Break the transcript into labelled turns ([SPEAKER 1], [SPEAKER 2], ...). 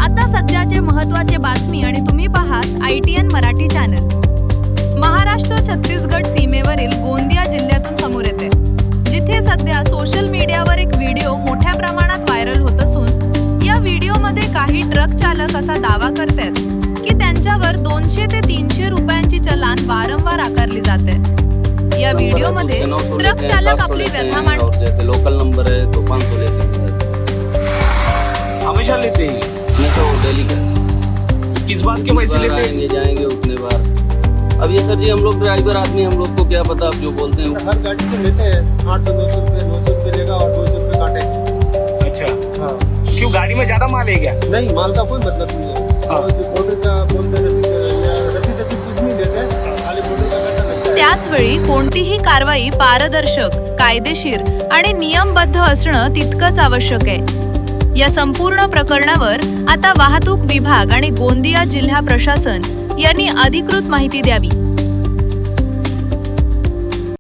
[SPEAKER 1] आता सध्याचे महत्त्वाचे बातमी आणि तुम्ही पाहात ITN मराठी चॅनल। महाराष्ट्र छत्तीसगड सीमेवरील गोंदिया जिल्ह्यातून समोर येते, जिथे सध्या सोशल मीडियावर एक व्हिडिओ मोठ्या प्रमाणात व्हायरल होत असून या व्हिडिओमध्ये काही ट्रक चालक असा दावा करतात की त्यांच्यावर 200 ते 300 रुपयांची चलान वारंवार आकारली जाते। या व्हिडिओमध्ये ट्रक चालक आपली व्यथा मांडतात।
[SPEAKER 2] जैसे लोकल नंबर है तो 500 लेते हैं,
[SPEAKER 3] हमेशा लेते हैं।
[SPEAKER 2] हमेशा वो डेली का
[SPEAKER 3] किस बात के पैसे लेते हैं?
[SPEAKER 2] आएंगे जाएंगे उतने बार। अब ये सर जी हम लोग ड्राइवर आदमी, हम लोग को क्या पता, आप जो बोलते हैं।
[SPEAKER 4] हर गाड़ी से लेते हैं 800 900 रुपये लेगा और 200 रुपये काटेगा।
[SPEAKER 3] अच्छा,
[SPEAKER 4] हाँ,
[SPEAKER 3] क्यों गाड़ी में ज्यादा माल है क्या?
[SPEAKER 4] नहीं माल का कोई मतलब नहीं है।
[SPEAKER 3] हाँ।
[SPEAKER 4] और जो फोटो का बोलते रसीद कुछ नहीं देते, खाली फोटो का पैसा लगता है।
[SPEAKER 1] त्याच वेळी कोणतीही कारवाई पारदर्शक, कायदेशीर आणि नियमबद्ध असणं तितकंच आवश्यक आहे। या संपूर्ण प्रकरणावर आता वाहतूक विभाग आणि गोंदिया जिल्हा प्रशासन यांनी अधिकृत माहिती द्यावी।